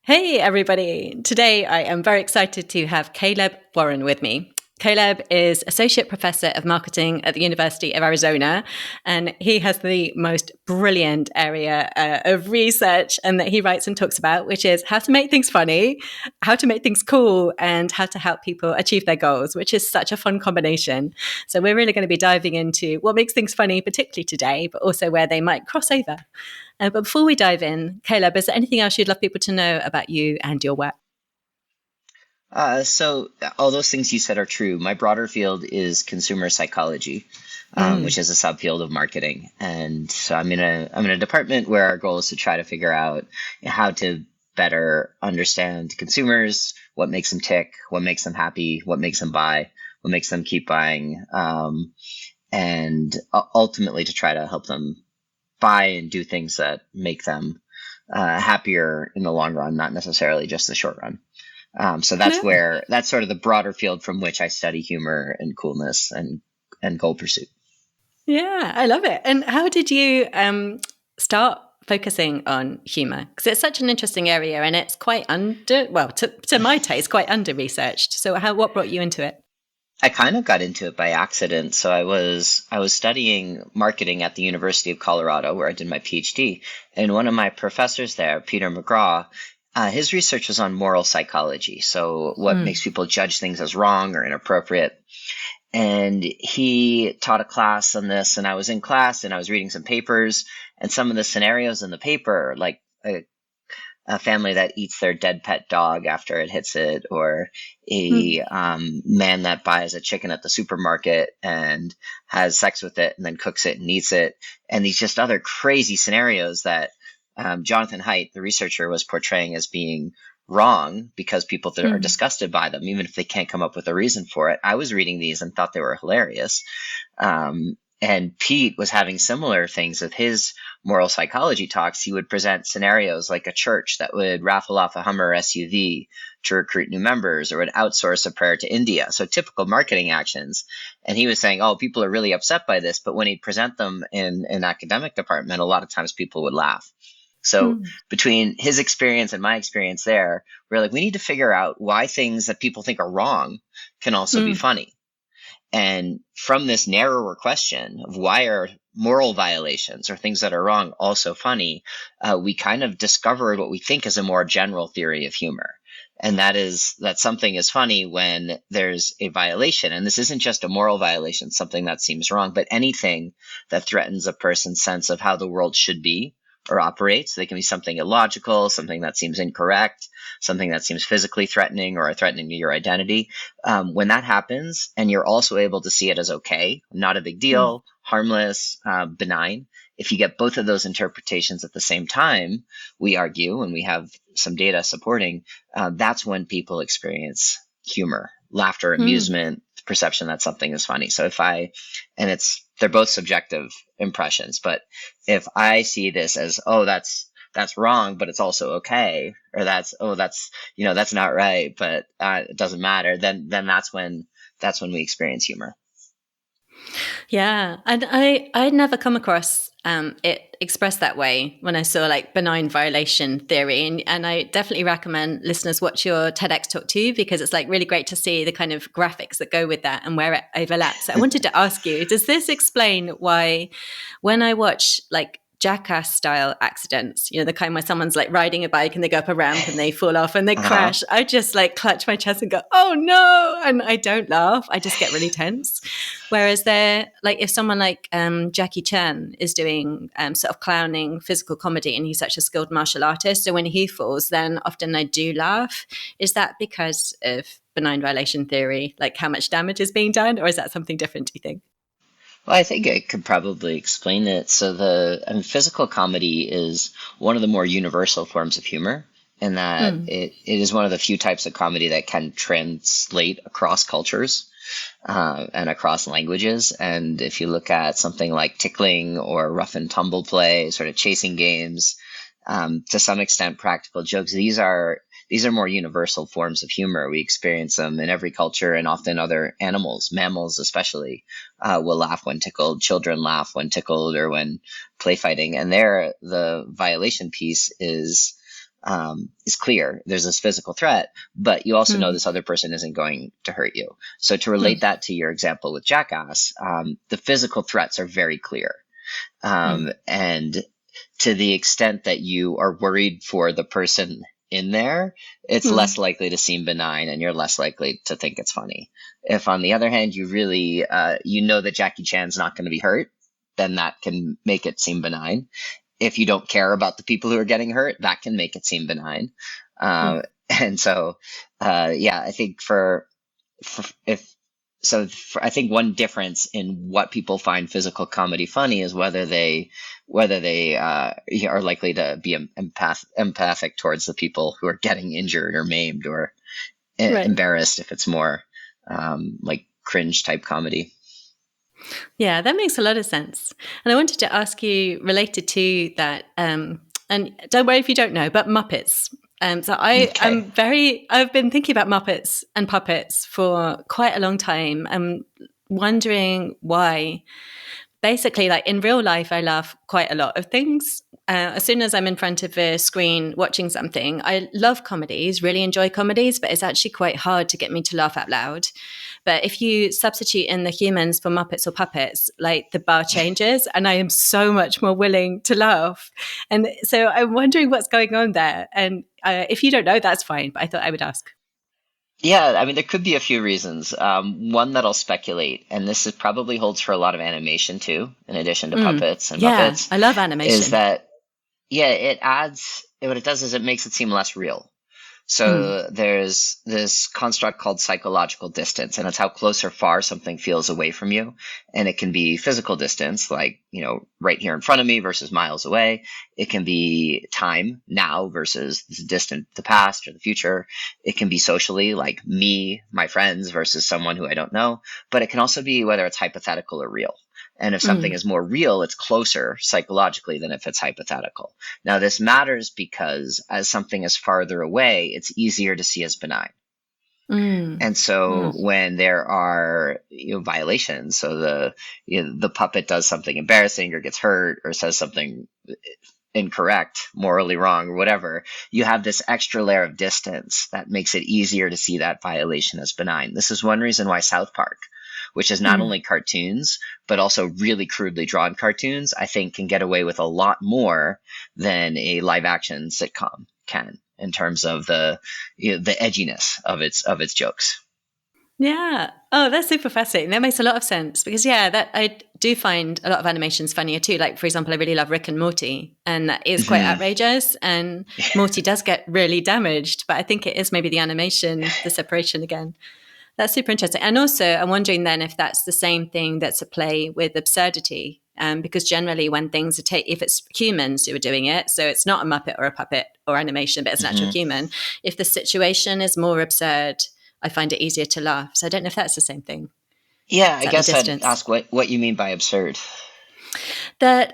Hey, everybody. Today, I am very excited to have Caleb Warren with me. Caleb is Associate Professor of Marketing at the University of Arizona, and he has the most brilliant area of research and that he writes and talks about, which is how to make things funny, how to make things cool, and how to help people achieve their goals, which is such a fun combination. So we're really going to be diving into what makes things funny, particularly today, but also where they might cross over. But before we dive in, Caleb, is there anything else you'd love people to know about you and your work? So all those things you said are true. My broader field is consumer psychology, which is a subfield of marketing. And so I'm in a department where our goal is to try to figure out how to better understand consumers, what makes them tick, what makes them happy, what makes them buy, what makes them keep buying, and ultimately to try to help them buy and do things that make them happier in the long run, not necessarily just the short run. So No. that's sort of the broader field from which I study humor and coolness and goal pursuit. Yeah, I love it. And how did you start focusing on humor? Because it's such an interesting area and it's quite to my taste, quite under researched. So what brought you into it? I kind of got into it by accident. So I was studying marketing at the University of Colorado, where I did my PhD, and one of my professors there, Peter McGraw, his research was on moral psychology. So what makes people judge things as wrong or inappropriate. And he taught a class on this, and I was in class and I was reading some papers, and some of the scenarios in the paper, like a family that eats their dead pet dog after it hits it, or a man that buys a chicken at the supermarket and has sex with it and then cooks it and eats it, and these just other crazy scenarios that Jonathan Haidt, the researcher, was portraying as being wrong because people that are disgusted by them, even if they can't come up with a reason for it. I was reading these and thought they were hilarious. And Pete was having similar things with his moral psychology talks. He would present scenarios like a church that would raffle off a Hummer SUV to recruit new members, or would outsource a prayer to India. So typical marketing actions. And he was saying, oh, people are really upset by this. But when he'd present them in an academic department, a lot of times people would laugh. So between his experience and my experience there, we're like, we need to figure out why things that people think are wrong can also be funny. And from this narrower question of why are moral violations or things that are wrong also funny, we kind of discovered what we think is a more general theory of humor. And that is that something is funny when there's a violation. And this isn't just a moral violation, something that seems wrong, but anything that threatens a person's sense of how the world should be or operate. So they can be something illogical, something that seems incorrect, something that seems physically threatening or threatening to your identity. When that happens and you're also able to see it as okay, not a big deal, harmless, benign, if you get both of those interpretations at the same time, we argue, and we have some data supporting, that's when people experience humor, laughter, amusement, perception that something is funny. So they're both subjective impressions, but if I see this as, oh, that's wrong, but it's also okay, or that's not right, but it doesn't matter, then that's when we experience humor. Yeah, and I'd never come across it expressed that way when I saw like benign violation theory, and I definitely recommend listeners watch your TEDx talk too, because it's like really great to see the kind of graphics that go with that and where it overlaps. So I wanted to ask you, does this explain why when I watch like jackass style accidents, the kind where someone's like riding a bike and they go up a ramp and they fall off and they Uh-huh. crash, I just like clutch my chest and go, oh no, and I don't laugh, I just get really tense. Whereas like if someone like Jackie Chan is doing sort of clowning physical comedy, and he's such a skilled martial artist, so when he falls, then often I do laugh. Is that because of benign violation theory, like how much damage is being done, or is that something different, do you think? Well, I think I could probably explain it. So physical comedy is one of the more universal forms of humor, in that it is one of the few types of comedy that can translate across cultures, and across languages. And if you look at something like tickling or rough and tumble play, sort of chasing games, to some extent practical jokes, these are more universal forms of humor. We experience them in every culture, and often other animals, mammals especially, will laugh when tickled. Children laugh when tickled or when play fighting. And there, the violation piece is is clear. There's this physical threat, but you also know this other person isn't going to hurt you. So to relate that to your example with Jackass, the physical threats are very clear. And to the extent that you are worried for the person in there, it's less likely to seem benign and you're less likely to think it's funny. If on the other hand, you really, you know that Jackie Chan's not going to be hurt, then that can make it seem benign. If you don't care about the people who are getting hurt, that can make it seem benign. And so, I think I think one difference in what people find physical comedy funny is whether they are likely to be empathic towards the people who are getting injured or maimed or embarrassed if it's more like cringe type comedy. Yeah, that makes a lot of sense. And I wanted to ask you related to that, and don't worry if you don't know, but Muppets. I've been thinking about Muppets and puppets for quite a long time. I'm wondering why. Basically, like in real life, I laugh quite a lot of things. As soon as I'm in front of a screen watching something, I love comedies, really enjoy comedies, but it's actually quite hard to get me to laugh out loud. But if you substitute in the humans for Muppets or puppets, like the bar changes and I am so much more willing to laugh. And so I'm wondering what's going on there. And if you don't know, that's fine. But I thought I would ask. Yeah, I mean, there could be a few reasons. One that I'll speculate, and probably holds for a lot of animation too, in addition to puppets and Yeah, Muppets, I love animation. is that, what it does is it makes it seem less real. So there's this construct called psychological distance, and it's how close or far something feels away from you. And it can be physical distance, like, right here in front of me versus miles away. It can be time, now versus the past or the future. It can be socially, like me, my friends versus someone who I don't know. But it can also be whether it's hypothetical or real. And if something is more real, it's closer psychologically than if it's hypothetical. Now, this matters because as something is farther away, it's easier to see as benign. And so when there are violations, so the puppet does something embarrassing or gets hurt or says something incorrect, morally wrong, or whatever, you have this extra layer of distance that makes it easier to see that violation as benign. This is one reason why South Park, which is not only cartoons, but also really crudely drawn cartoons, I think can get away with a lot more than a live action sitcom can in terms of the edginess of its jokes. Yeah. Oh, that's super fascinating. That makes a lot of sense because, that I do find a lot of animations funnier too. Like, for example, I really love Rick and Morty, and that is quite outrageous. And Morty does get really damaged, but I think it is maybe the animation, the separation again. That's super interesting. And also, I'm wondering then if that's the same thing that's at play with absurdity. Because generally when things are if it's humans who are doing it, so it's not a Muppet or a puppet or animation, but it's an actual human, if the situation is more absurd, I find it easier to laugh. So I don't know if that's the same thing. Yeah, I guess I'd ask what you mean by absurd. That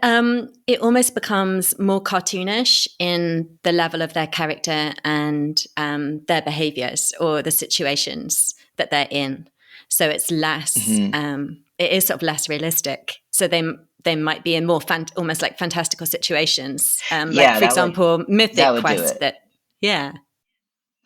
it almost becomes more cartoonish in the level of their character and their behaviors or the situations that they're in. So it's less, it is sort of less realistic. So they might be in more almost like fantastical situations. Like, for example, Mythic Quest.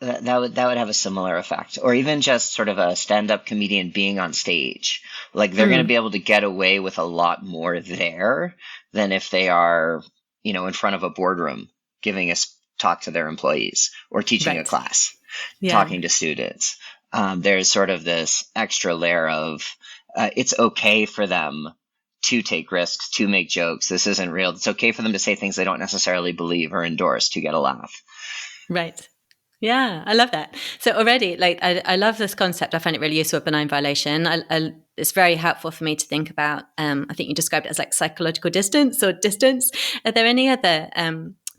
That would have a similar effect, or even just sort of a stand-up comedian being on stage. Like, they're going to be able to get away with a lot more there than if they are, in front of a boardroom giving a talk to their employees or teaching a class, talking to students. There's sort of this extra layer of it's okay for them to take risks, to make jokes. This isn't real. It's okay for them to say things they don't necessarily believe or endorse to get a laugh. Right. Yeah, I love that. So already, like, I love this concept. I find it really useful, benign violation. It's very helpful for me to think about. I think you described it as like psychological distance or distance. Are there any other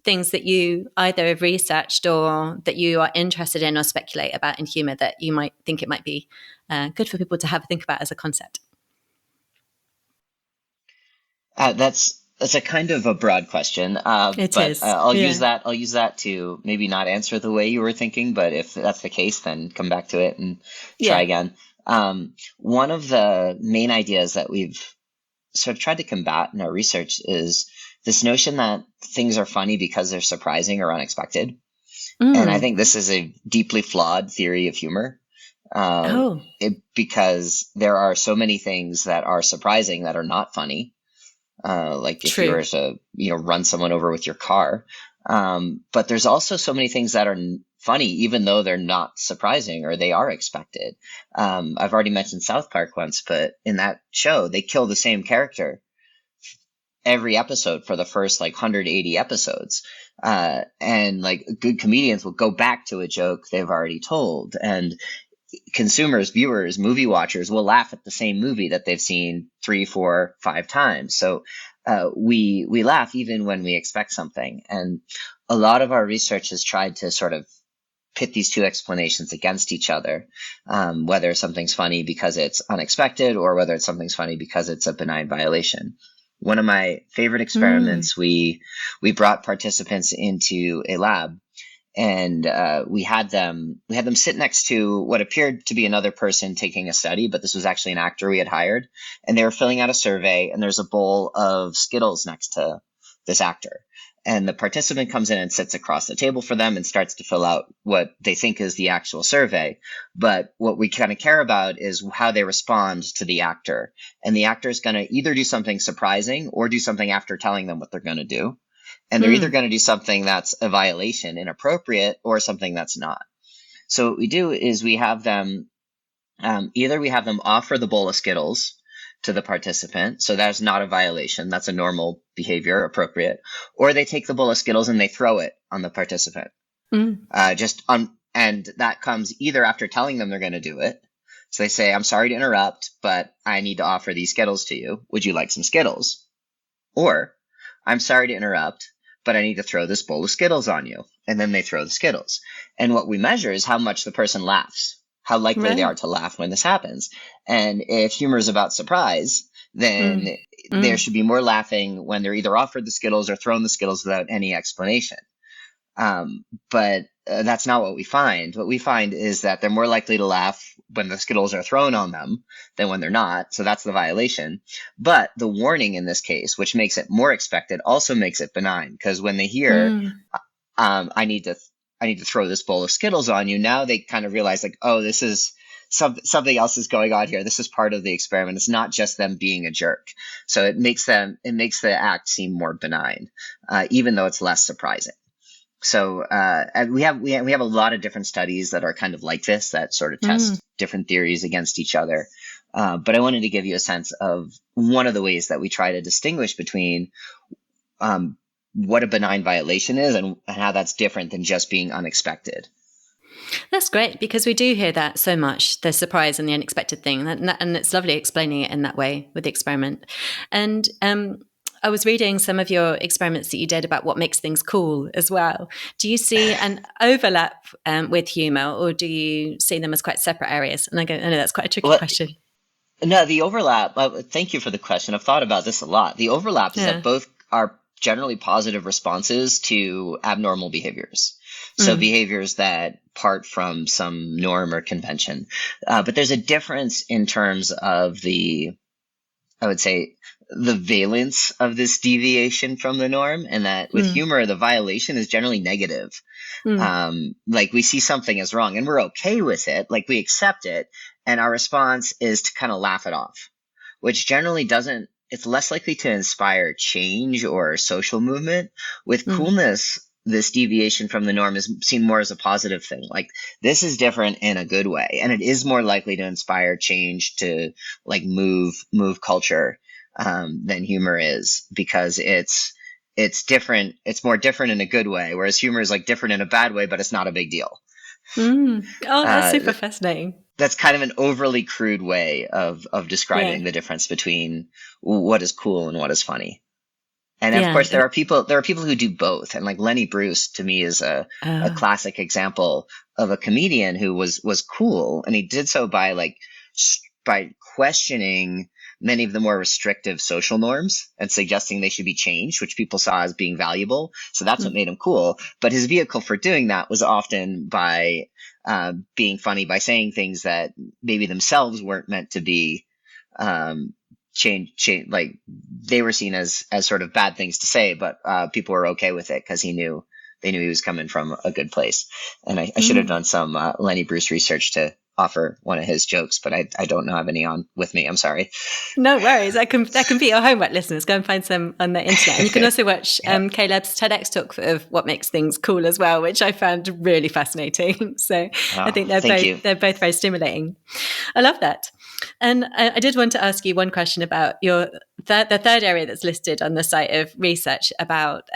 things that you either have researched or that you are interested in or speculate about in humor that you might think it might be good for people to have a think about as a concept? That's a kind of a broad question, I'll use that to maybe not answer the way you were thinking. But if that's the case, then come back to it and try again. One of the main ideas that we've sort of tried to combat in our research is this notion that things are funny because they're surprising or unexpected. And I Mm. think this is a deeply flawed theory of humor. Oh, Because there are so many things that are surprising that are not funny. Like if you true. were to, run someone over with your car. But there's also so many things that are funny, even though they're not surprising or they are expected. I've already mentioned South Park once, but in that show, they kill the same character every episode for the first like 180 episodes. And like good comedians will go back to a joke they've already told. And consumers, viewers, movie watchers will laugh at the same movie that they've seen 3, 4, 5 times. So we laugh even when we expect something. And a lot of our research has tried to sort of pit these two explanations against each other, whether something's funny because it's unexpected or whether it's something's funny because it's a benign violation. One of my favorite Mm. experiments, we brought participants into a lab, and we had them sit next to what appeared to be another person taking a study, but this was actually an actor we had hired, and they were filling out a survey, and there's a bowl of Skittles next to this actor. And the participant comes in and sits across the table for them and starts to fill out what they think is the actual survey. But what we kind of care about is how they respond to the actor. And the actor is going to either do something surprising or do something after telling them what they're going to do. And they're either Mm. going to do something that's a violation, inappropriate, or something that's not. So what we do is we have them either we have them offer the bowl of Skittles to the participant, so that's not a violation, that's a normal behavior, appropriate, or they take the bowl of Skittles and they throw it on the participant. Mm. And that comes either after telling them they're going to do it. So they say, "I'm sorry to interrupt, but I need to offer these Skittles to you. Would you like some Skittles?" Or, "I'm sorry to interrupt, but I need to throw this bowl of Skittles on you." And then they throw the Skittles. And what we measure is how much the person laughs, how likely they are Right. to laugh when this happens. And if humor is about surprise, Mm. then there Mm. should be more laughing when they're either offered the Skittles or thrown the Skittles without any explanation. But that's not what we find. What we find is that they're more likely to laugh when the Skittles are thrown on them than when they're not. So that's the violation. But the warning in this case, which makes it more expected, also makes it benign, because when they hear, Mm. I need to throw this bowl of Skittles on you, now they kind of realize like, oh, this is something else is going on here. This is part of the experiment. It's not just them being a jerk. So it makes the act seem more benign, even though it's less surprising. So and we have a lot of different studies that are kind of like this, that sort of Mm. test different theories against each other. But I wanted to give you a sense of one of the ways that we try to distinguish between what a benign violation is and how that's different than just being unexpected. That's great, because we do hear that so much, the surprise and the unexpected thing. And it's lovely explaining it in that way with the experiment. And I was reading some of your experiments that you did about what makes things cool as well. Do you see an overlap with humor, or do you see them as quite separate areas? And I know that's quite a tricky Well, question. no, the overlap, thank you for the question. I've thought about this a lot. The overlap is that Yeah. both are generally positive responses to abnormal behaviors. So Mm. behaviors that part from some norm or convention. But there's a difference in terms of I would say, the valence of this deviation from the norm, and that with Mm. humor, the violation is generally negative. Mm. Like we see something as wrong and we're okay with it, like we accept it, and our response is to kind of laugh it off, which generally doesn't, it's less likely to inspire change or social movement. With Mm. coolness, this deviation from the norm is seen more as a positive thing. Like this is different in a good way, and it is more likely to inspire change, to like move culture, than humor is, because it's different. It's more different in a good way, whereas humor is like different in a bad way, but it's not a big deal. Mm. Oh, that's Uh, super fascinating. that's kind of an overly crude way of Yeah. describing the difference between what is cool and what is funny. And of Yeah. course, there are people who do both. And like Lenny Bruce, to me, is a Oh. classic example of a comedian who was cool, and he did so by by questioning many of the more restrictive social norms and suggesting they should be changed, which people saw as being valuable. So that's what Mm. made him cool. But his vehicle for doing that was often by being funny, by saying things that maybe themselves weren't meant to be um, change, like they were seen as sort of bad things to say, but people were okay with it because he knew they knew he was coming from a good place. And I should have done some Lenny Bruce research to offer one of his jokes, but I don't have any on with me. I'm sorry. No worries. That can be your homework, listeners. Go and find some on the internet. And you can also watch Yeah. Caleb's TEDx talk of what makes things cool as well, which I found really fascinating. So I think Thank you. they're both very stimulating. I love that. And I did want to ask you one question about the third area that's listed on the site of research about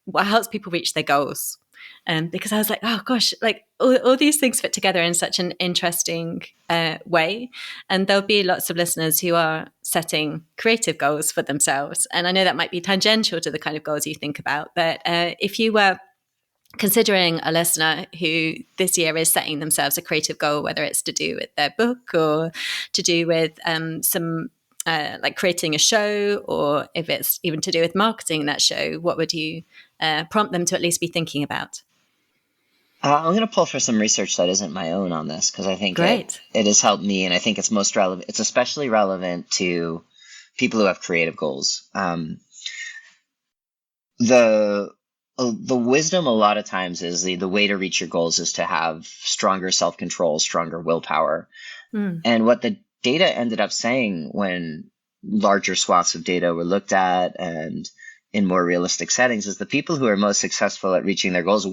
what helps people reach their goals. Because I was like, oh gosh, like all these things fit together in such an interesting way. And there'll be lots of listeners who are setting creative goals for themselves. And I know that might be tangential to the kind of goals you think about. But if you were considering a listener who this year is setting themselves a creative goal, whether it's to do with their book or to do with some like creating a show, or if it's even to do with marketing that show, what would you prompt them to at least be thinking about? I'm going to pull for some research that isn't my own on this because I think Great. it has helped me, and I think it's most relevant. It's especially relevant to people who have creative goals. The wisdom a lot of times is the way to reach your goals is to have stronger self-control, stronger willpower. And what the data ended up saying when larger swaths of data were looked at and in more realistic settings is the people who are most successful at reaching their goals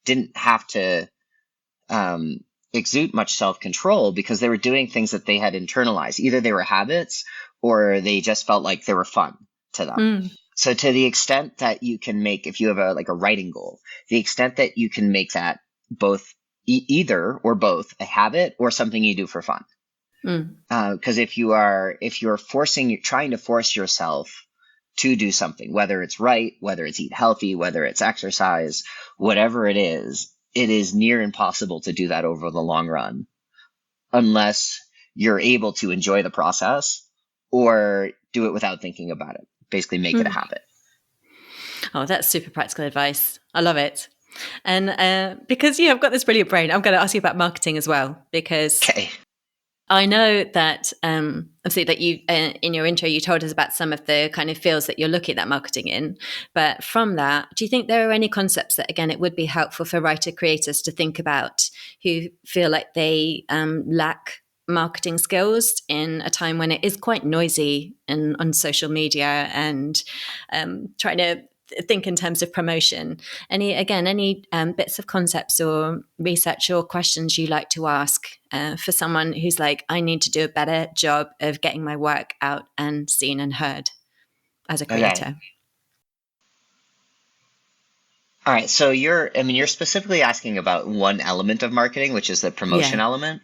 didn't have to exude much self-control because they were doing things that they had internalized. Either they were habits or they just felt like they were fun to them. So to the extent that you can make, if you have a writing goal, the extent that you can make that both either or both a habit or something you do for fun. Because if you're trying to force yourself to do something, whether it's write, whether it's eat healthy, whether it's exercise, whatever it is near impossible to do that over the long run unless you're able to enjoy the process or do it without thinking about it. Basically make it a habit. Oh, that's super practical advice. I love it. And because you have got this brilliant brain, I'm going to ask you about marketing as well, because I know that obviously that you in your intro you told us about some of the kind of fields that you're looking at marketing in. But from that, do you think there are any concepts that again it would be helpful for writer creators to think about who feel like they lack marketing skills in a time when it is quite noisy and on social media and trying to think in terms of promotion? Any bits of concepts or research or questions you like to ask for someone who's like, I need to do a better job of getting my work out and seen and heard as a creator? Okay. All right. So you're specifically asking about one element of marketing, which is the promotion element.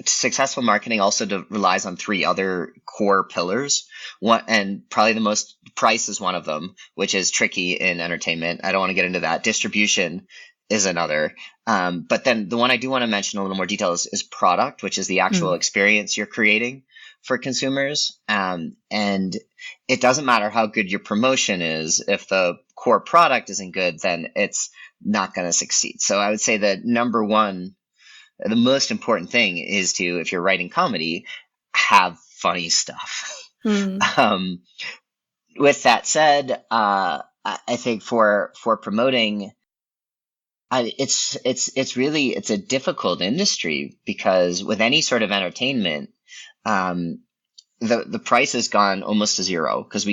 Successful marketing also relies on three other core pillars. One, and probably the most, price is one of them, which is tricky in entertainment. I don't want to get into that. Distribution is another. But then the one I do want to mention a little more detail is product, which is the actual experience you're creating for consumers. And it doesn't matter how good your promotion is. If the core product isn't good, then it's not going to succeed. So I would say that number one, the most important thing is to, if you're writing comedy, have funny stuff. With that said, I think for promoting, it's a difficult industry because with any sort of entertainment, the price has gone almost to zero because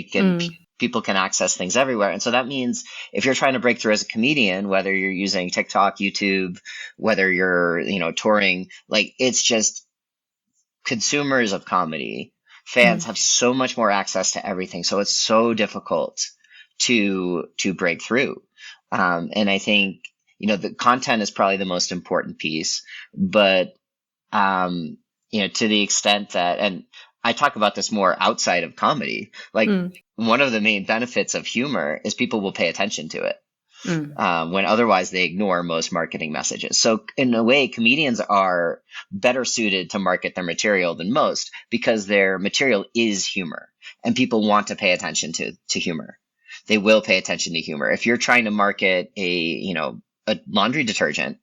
people can access things everywhere. And so that means if you're trying to break through as a comedian, whether you're using TikTok, YouTube, whether you're, touring, like it's just consumers of comedy, fans have so much more access to everything. So it's so difficult to break through. And I think, the content is probably the most important piece, but, to the extent that, and I talk about this more outside of comedy, like one of the main benefits of humor is people will pay attention to it when otherwise they ignore most marketing messages. So in a way, comedians are better suited to market their material than most because their material is humor and people want to pay attention to humor. They will pay attention to humor. If you're trying to market a laundry detergent,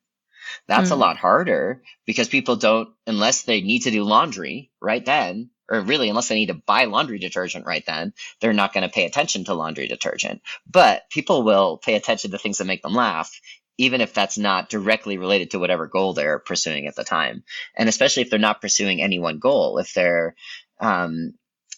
that's a lot harder because people don't, unless they need to do laundry right then, or really, unless they need to buy laundry detergent right then, they're not going to pay attention to laundry detergent. But people will pay attention to things that make them laugh, even if that's not directly related to whatever goal they're pursuing at the time. And especially if they're not pursuing any one goal, um,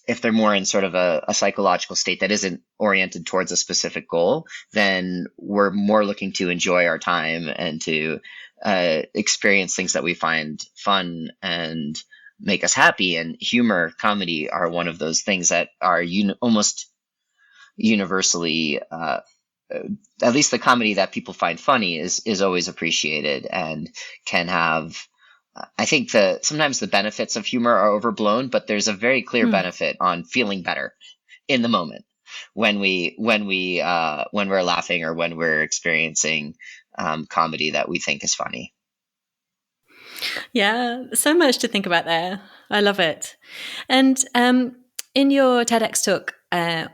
if they're more in sort of a psychological state that isn't oriented towards a specific goal, then we're more looking to enjoy our time and to experience things that we find fun and make us happy. And humor, comedy are one of those things that are almost universally, at least the comedy that people find funny is always appreciated and can have. I think sometimes the benefits of humor are overblown, but there's a very clear benefit on feeling better in the moment when we're laughing or when we're experiencing comedy that we think is funny. Yeah, so much to think about there. I love it. And in your TEDx talk,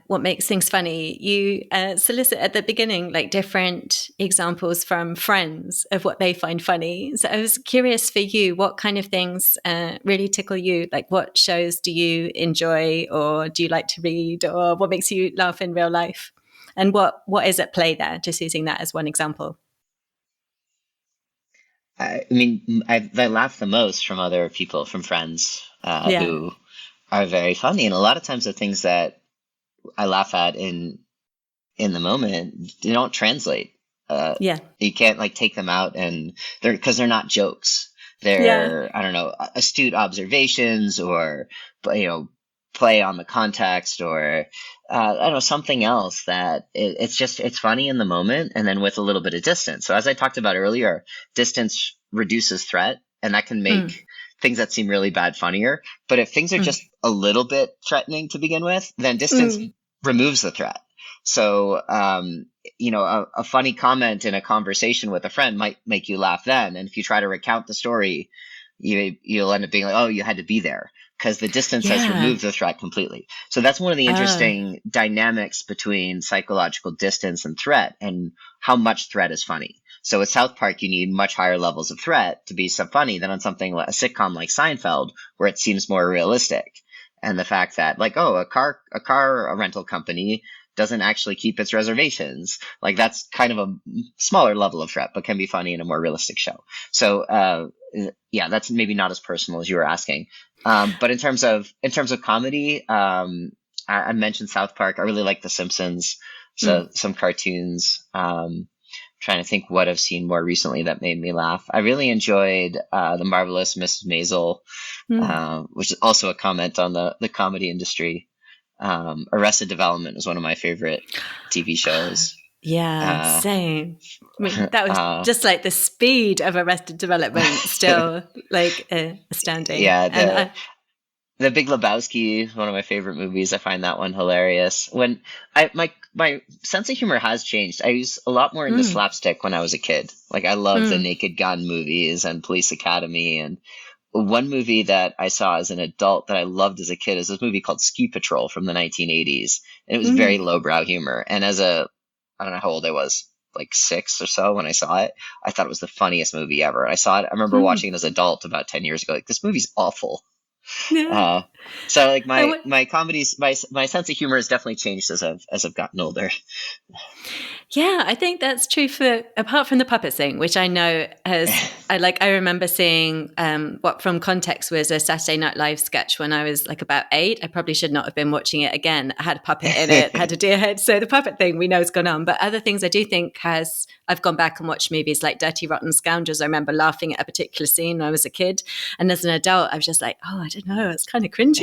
What Makes Things Funny, you solicit at the beginning like different examples from friends of what they find funny. So I was curious for you, what kind of things really tickle you? Like what shows do you enjoy, or do you like to read, or what makes you laugh in real life? And what is at play there, just using that as one example? I mean, I laugh the most from other people, from friends Yeah. who are very funny, and a lot of times the things that I laugh at in the moment, they don't translate. Yeah. You can't like take them out and because they're not jokes. Yeah. They're, I don't know, astute observations or, play on the context or, I don't know, something else that it's funny in the moment and then with a little bit of distance. So as I talked about earlier, distance reduces threat and that can make things that seem really bad funnier. But if things are just a little bit threatening to begin with, then distance removes the threat. So, a funny comment in a conversation with a friend might make you laugh then. And if you try to recount the story, you'll end up being like, oh, you had to be there because the distance has Yeah. removed the threat completely. So that's one of the interesting dynamics between psychological distance and threat and how much threat is funny. So with South Park, you need much higher levels of threat to be so funny than on something like a sitcom like Seinfeld, where it seems more realistic. And the fact that like, oh, a rental company doesn't actually keep its reservations. Like that's kind of a smaller level of threat, but can be funny in a more realistic show. So, yeah, that's maybe not as personal as you were asking. But in terms of comedy, I mentioned South Park. I really like The Simpsons. So some cartoons. Trying to think what I've seen more recently that made me laugh. I really enjoyed The Marvelous Mrs. Maisel, which is also a comment on the comedy industry. Arrested Development is one of my favorite TV shows. Yeah, same. I mean, that was just like the speed of Arrested Development, still like astounding. Yeah, And the Big Lebowski is one of my favorite movies. I find that one hilarious. When my sense of humor has changed. I was a lot more into slapstick when I was a kid. Like I loved the Naked Gun movies and Police Academy. And one movie that I saw as an adult that I loved as a kid is this movie called Ski Patrol from the 1980s. And it was very lowbrow humor. And I don't know how old I was, like 6 or so when I saw it. I thought it was the funniest movie ever. I saw it. I remember watching it as an adult about 10 years ago. Like this movie's awful. yeah. So like I my comedies, my sense of humor has definitely changed as I've gotten older. Yeah, I think that's true for apart from the puppet thing, which I know I remember seeing what from context was a Saturday Night Live sketch when I was like about 8. I probably should not have been watching it again. I had a puppet in it, had a deer head. So the puppet thing we know has gone on. But other things I do think I've gone back and watched movies like Dirty Rotten Scoundrels. I remember laughing at a particular scene when I was a kid. And as an adult, I was just like, oh, I don't know, it's kind of cringy.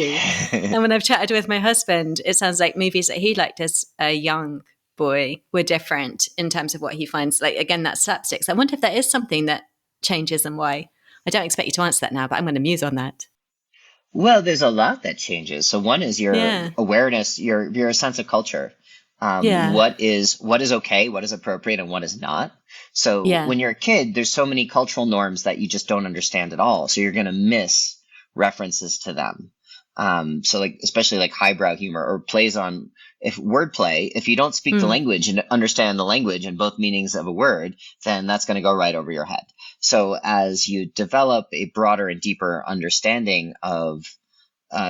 And when I've chatted with my husband, it sounds like movies that he liked as a young boy were different in terms of what he finds, like again, that slapsticks. I wonder if that is something that changes and why. I don't expect you to answer that now, but I'm going to muse on that. Well, there's a lot that changes. So one is your Yeah. awareness, your sense of culture. Yeah. What is okay, what is appropriate, and what is not. So Yeah. when you're a kid, there's so many cultural norms that you just don't understand at all. So you're gonna miss references to them. So like especially like highbrow humor or plays on if wordplay, if you don't speak the language and understand the language and both meanings of a word, then that's going to go right over your head. So as you develop a broader and deeper understanding of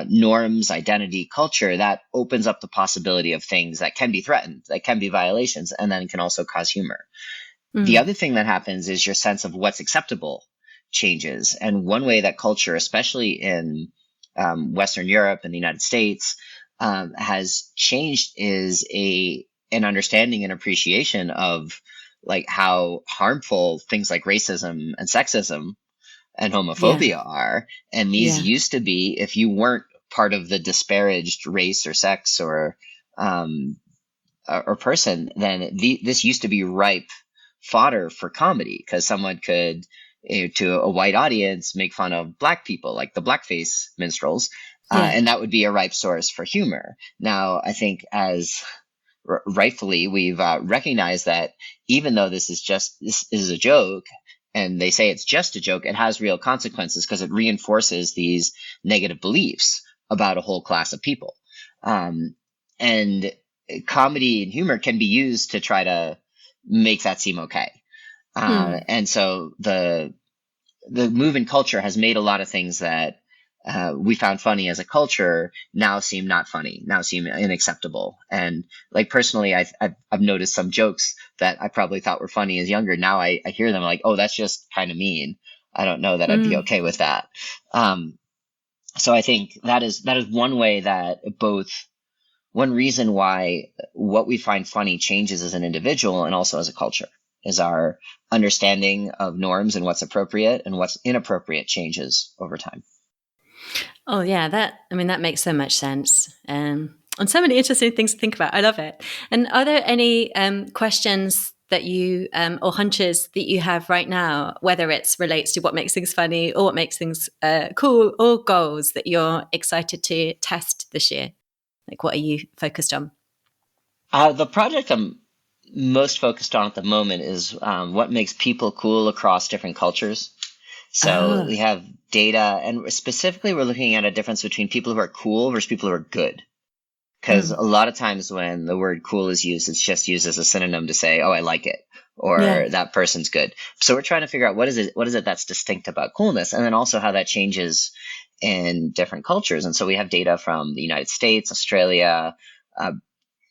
norms, identity, culture, that opens up the possibility of things that can be threatened, that can be violations, and then can also cause humor. The other thing that happens is your sense of what's acceptable changes. And one way that culture, especially in Western Europe and the United States, has changed is an understanding and appreciation of like how harmful things like racism and sexism and Yeah. homophobia are. And these Yeah. used to be, if you weren't part of the disparaged race or sex or person, then this used to be ripe fodder for comedy, because someone could, to a white audience, make fun of black people, like the blackface minstrels, Yeah. and that would be a ripe source for humor. Now, I think as rightfully we've recognized that even though this is a joke, and they say it's just a joke, it has real consequences because it reinforces these negative beliefs about a whole class of people. And comedy and humor can be used to try to make that seem okay. And so the move in culture has made a lot of things that we found funny as a culture now seem not funny, now seem unacceptable. And like personally, I've noticed some jokes that I probably thought were funny as younger. Now I hear them like, oh, that's just kind of mean. I don't know that I'd be okay with that. So I think that is one way that one reason why what we find funny changes as an individual and also as a culture, is our understanding of norms and what's appropriate and what's inappropriate changes over time. Oh yeah, that makes so much sense. And so many interesting things to think about. I love it. And are there any questions that you or hunches that you have right now, whether it relates to what makes things funny or what makes things cool, or goals that you're excited to test this year? Like, what are you focused on? The project I'm most focused on at the moment is what makes people cool across different cultures. So Oh, we have data, and specifically, we're looking at a difference between people who are cool versus people who are good. Because a lot of times when the word cool is used, it's just used as a synonym to say, oh, I like it, yeah. or that person's good. So we're trying to figure out what is it that's distinct about coolness, and then also how that changes in different cultures. And so we have data from the United States, Australia, uh,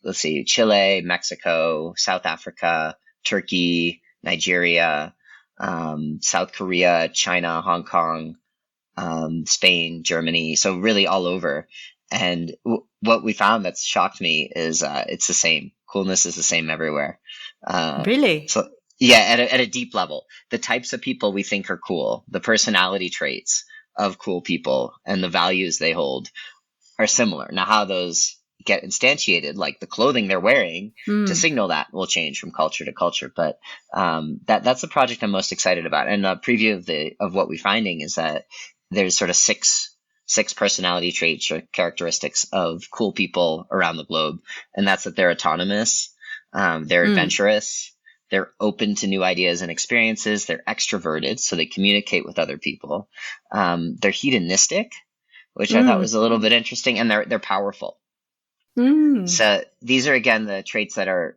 let's see, Chile, Mexico, South Africa, Turkey, Nigeria, South Korea, China, Hong Kong, Spain, Germany. So really all over. And what we found that's shocked me is it's the same. Coolness is the same everywhere. Really? So yeah, at a deep level, the types of people we think are cool, the personality traits of cool people, and the values they hold are similar. Now, how those get instantiated, like the clothing they're wearing to signal that, will change from culture to culture. But that's the project I'm most excited about. And a preview of what we're finding is that there's sort of six personality traits or characteristics of cool people around the globe, and that's that they're autonomous, they're adventurous, they're open to new ideas and experiences, they're extroverted, so they communicate with other people, they're hedonistic, which I thought was a little bit interesting, and they're powerful. So these are again the traits that are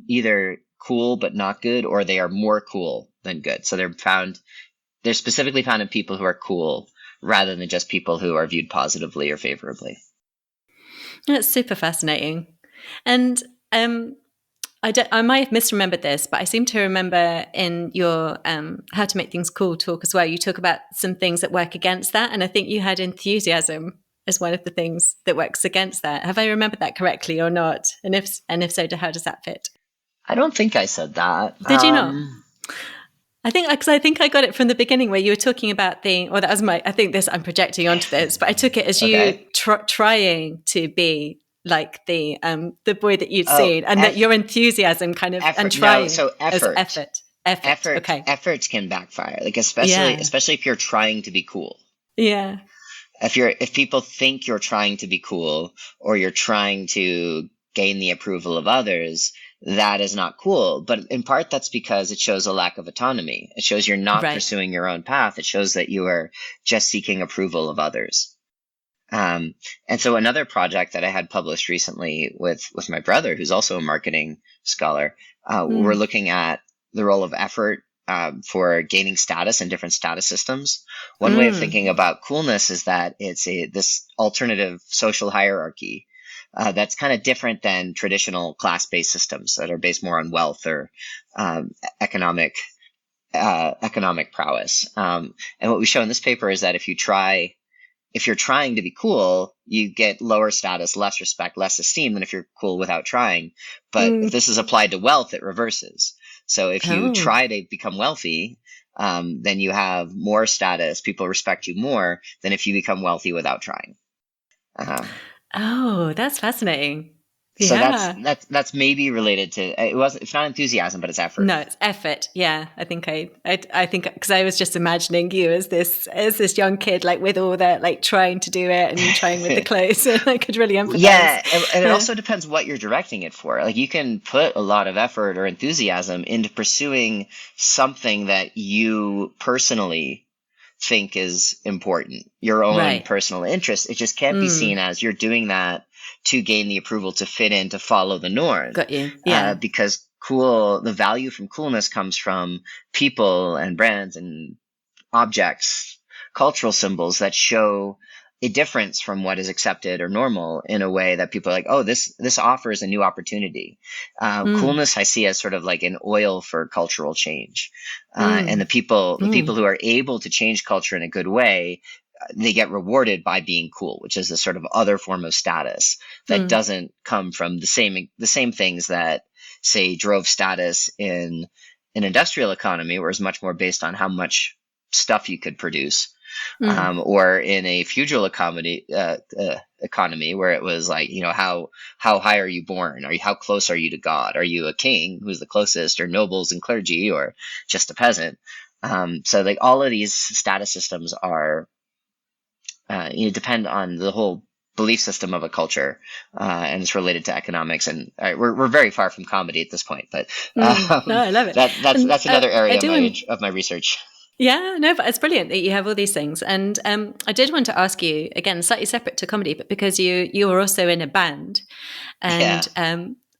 either cool but not good, or they are more cool than good. So they're specifically found in people who are cool rather than just people who are viewed positively or favorably. That's super fascinating. And I might have misremembered this, but I seem to remember in your How to Make Things Cool talk as well, you talk about some things that work against that. And I think you had enthusiasm as one of the things that works against that. Have I remembered that correctly or not? And if so, how does that fit? I don't think I said that. Did you not? I think I got it from the beginning where you were talking about that was I think this, I'm projecting onto this, but I took it as you Okay. trying to be like the boy that you'd Oh, seen, and that your enthusiasm kind of, and effort. No, trying so as effort. effort. Okay. Efforts can backfire. Like Yeah. especially if you're trying to be cool. Yeah. If people think you're trying to be cool, or you're trying to gain the approval of others, that is not cool. But in part, that's because it shows a lack of autonomy. It shows you're not Right. pursuing your own path. It shows that you are just seeking approval of others. And so another project that I had published recently with my brother, who's also a marketing scholar, we're looking at the role of effort for gaining status in different status systems. One way of thinking about coolness is that it's this alternative social hierarchy that's kind of different than traditional class-based systems that are based more on wealth or economic prowess. And what we show in this paper is that if you're trying to be cool, you get lower status, less respect, less esteem than if you're cool without trying. But if this is applied to wealth, it reverses. So if you try to become wealthy, then you have more status. People respect you more than if you become wealthy without trying. Oh, that's fascinating. So Yeah. that's maybe related to it's not enthusiasm, but it's effort. No, it's effort. Yeah, I think because I was just imagining you as this young kid, like with all that, like trying to do it and you trying with the clothes, and I could really empathize. Yeah, and it also depends what you're directing it for. Like you can put a lot of effort or enthusiasm into pursuing something that you personally think is important, your own personal interest. It just can't be seen as you're doing that to gain the approval, to fit in, to follow the norm. Got you. Yeah. Because the value from coolness comes from people and brands and objects, cultural symbols that show a difference from what is accepted or normal in a way that people are like, oh, this offers a new opportunity. Coolness I see as sort of like an oil for cultural change. And the people who are able to change culture in a good way, they get rewarded by being cool, which is a sort of other form of status that doesn't come from the same things that, say, drove status in an industrial economy, where it's much more based on how much stuff you could produce, or in a feudal economy where it was like, how high are you born? How close are you to God? Are you a king who's the closest, or nobles and clergy, or just a peasant? So like all of these status systems are depend on the whole belief system of a culture, and it's related to economics. And we're very far from comedy at this point, but No, I love it. That's another area of my research. Yeah, no, but it's brilliant that you have all these things. And I did want to ask you, again, slightly separate to comedy, but because you were also in a band, and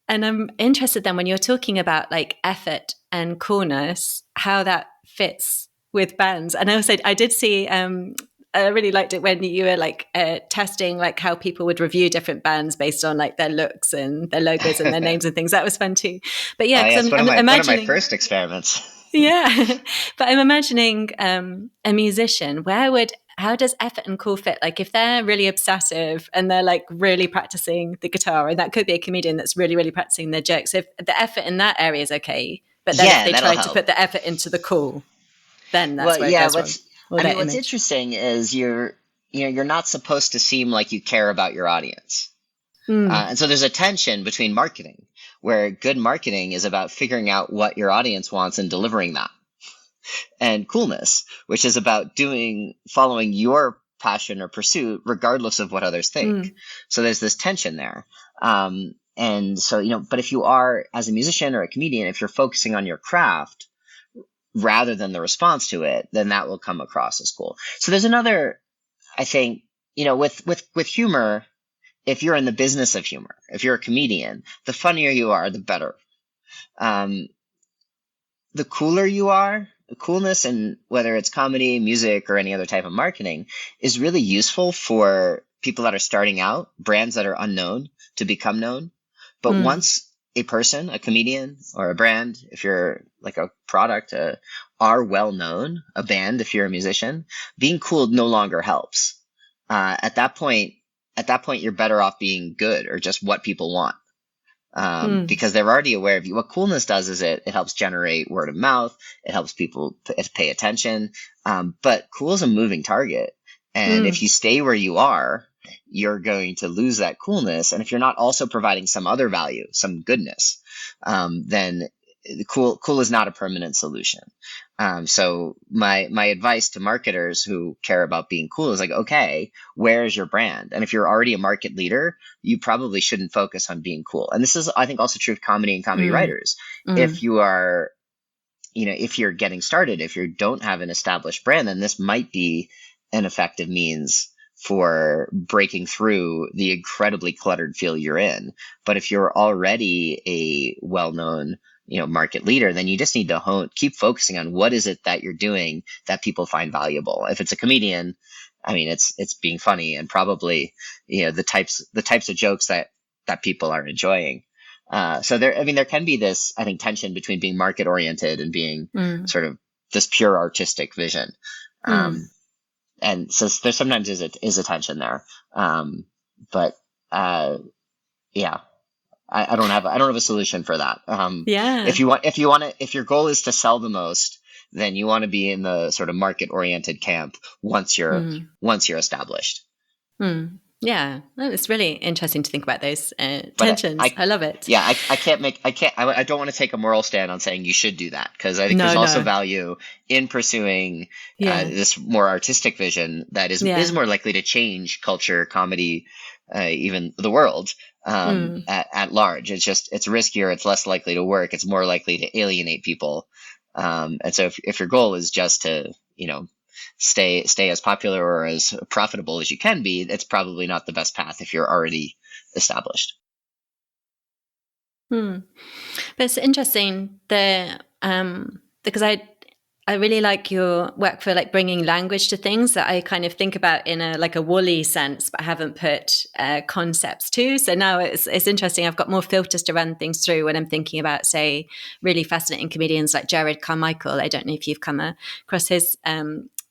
I'm interested then when you're talking about like effort and coolness, how that fits with bands. And also, I did see. I really liked it when you were like testing like how people would review different bands based on like their looks and their logos and their names and things. That was fun too. But yeah, yes, I'm one of my imagining first experiments. Yeah, but I'm imagining a musician. How does effort and cool fit? Like if they're really obsessive and they're like really practicing the guitar, and that could be a comedian that's really, really practicing their jokes. If the effort in that area is okay, but then if they try to put the effort into the cool, then that's where it goes wrong. What's interesting is you're not supposed to seem like you care about your audience. And so there's a tension between marketing, where good marketing is about figuring out what your audience wants and delivering that, and coolness, which is about following your passion or pursuit regardless of what others think. So there's this tension there. And so, but if you are, as a musician or a comedian, if you're focusing on your craft rather than the response to it, then that will come across as cool. So there's another, I think, with humor, if you're in the business of humor, if you're a comedian, the funnier you are, the better. The cooler you are, the coolness, and whether it's comedy, music, or any other type of marketing, is really useful for people that are starting out, brands that are unknown to become known. But once a person, a comedian, or a brand, if you're like a product, are well known, a band, if you're a musician, being cool no longer helps. At that point, you're better off being good, or just what people want, because they're already aware of you. What coolness does is it helps generate word of mouth. It helps people pay attention. But cool is a moving target. And if you stay where you are, you're going to lose that coolness. And if you're not also providing some other value, some goodness, then cool is not a permanent solution. So my advice to marketers who care about being cool is like, okay, where's your brand? And if you're already a market leader, you probably shouldn't focus on being cool. And this is, I think, also true of comedy and comedy writers. If you are, if you're getting started, if you don't have an established brand, then this might be an effective means for breaking through the incredibly cluttered field you're in. But if you're already a well-known market leader, then you just need to keep focusing on what is it that you're doing that people find valuable. If it's a comedian, I mean, it's being funny and probably, the types of jokes that people are enjoying. So there can be this, I think, tension between being market oriented and being sort of this pure artistic vision. And so there sometimes is a tension there. But yeah, I don't have a solution for that. If your goal is to sell the most, then you want to be in the sort of market oriented camp once you're established. Yeah, it's really interesting to think about those tensions. I love it. Yeah, I don't want to take a moral stand on saying you should do that, because I think there's also value in pursuing this more artistic vision that is more likely to change culture, comedy, even the world at large. It's riskier. It's less likely to work. It's more likely to alienate people. And so if your goal is just to, stay as popular or as profitable as you can be, it's probably not the best path if you're already established. But it's interesting because I really like your work for like bringing language to things that I kind of think about in a woolly sense, but haven't put concepts to. So now it's interesting. I've got more filters to run things through when I'm thinking about, say, really fascinating comedians like Jared Carmichael. I don't know if you've come across his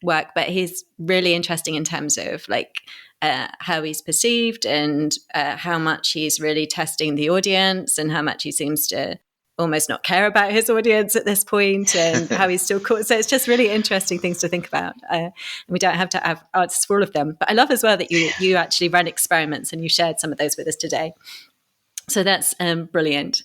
work, but he's really interesting in terms of like how he's perceived and how much he's really testing the audience and how much he seems to almost not care about his audience at this point, and how he's still caught. So it's just really interesting things to think about. And we don't have to have answers for all of them. But I love as well that you actually ran experiments and you shared some of those with us today. So that's brilliant.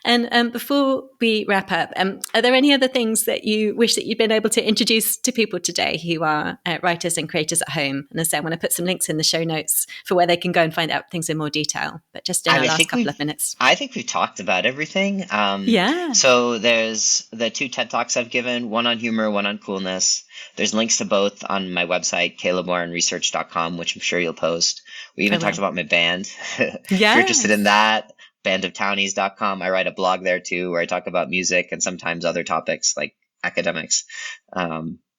And before we wrap up, are there any other things that you wish that you'd been able to introduce to people today who are writers and creators at home? And as I say, I want to put some links in the show notes for where they can go and find out things in more detail. But just in the last couple of minutes. I think we've talked about everything. So there's the 2 TED Talks I've given, one on humor, one on coolness. There's links to both on my website, calebwarrenresearch.com, which I'm sure you'll post. We even talked about my band. If you're interested in that, bandoftownies.com. I write a blog there too, where I talk about music and sometimes other topics like academics.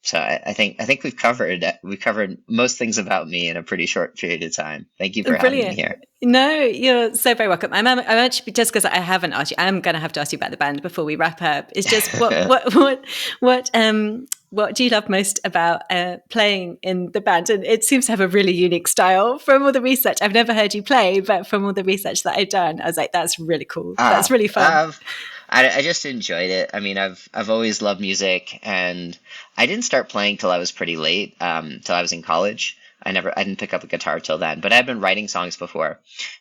So I think we've covered most things about me in a pretty short period of time. Thank you for having me here. No, you're so very welcome. I'm actually, just because I haven't asked you, I'm going to have to ask you about the band before we wrap up. It's just what do you love most about playing in the band? And it seems to have a really unique style from all the research. I've never heard you play, but from all the research that I've done, I was like, that's really cool. That's really fun. I just enjoyed it. I mean, I've always loved music, and I didn't start playing till I was pretty late, till I was in college. I didn't pick up a guitar till then, but I'd been writing songs before.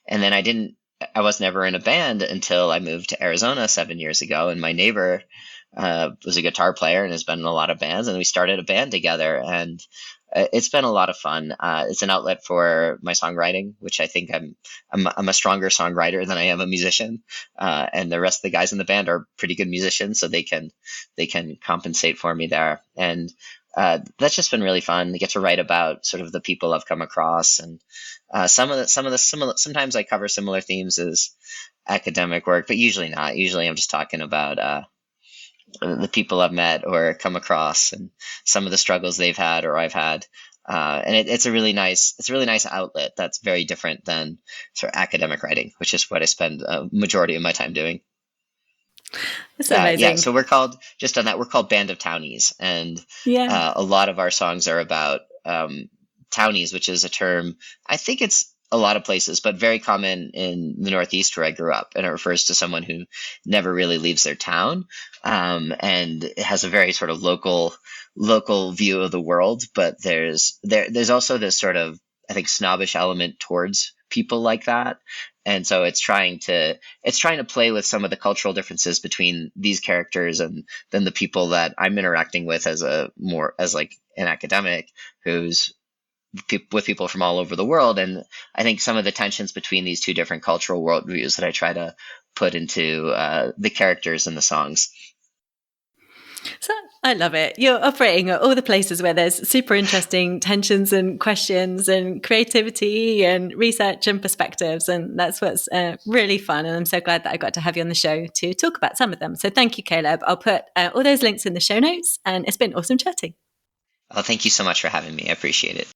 And then I was never in a band until I moved to Arizona 7 years ago, and my neighbor was a guitar player and has been in a lot of bands, and we started a band together, and it's been a lot of fun. It's an outlet for my songwriting, which I think I'm a stronger songwriter than I am a musician. And the rest of the guys in the band are pretty good musicians, so they can compensate for me there. And that's just been really fun. I get to write about sort of the people I've come across, and sometimes I cover similar themes as academic work, but usually not. Usually I'm just talking about the people I've met or come across and some of the struggles they've had or I've had. And it's a really nice outlet that's very different than sort of academic writing, which is what I spend a majority of my time doing. That's amazing. Yeah, so we're called Band of Townies, and a lot of our songs are about townies, which is a term, I think it's a lot of places, but very common in the Northeast where I grew up, and it refers to someone who never really leaves their town, and it has a very sort of local view of the world. But there's also this sort of, I think, snobbish element towards people like that, and so it's trying to play with some of the cultural differences between these characters and then the people that I'm interacting with as like an academic who's with people from all over the world. And I think some of the tensions between these two different cultural worldviews that I try to put into the characters in the songs. So I love it. You're operating at all the places where there's super interesting tensions and questions and creativity and research and perspectives. And that's what's really fun. And I'm so glad that I got to have you on the show to talk about some of them. So thank you, Caleb. I'll put all those links in the show notes, and it's been awesome chatting. Oh, thank you so much for having me. I appreciate it.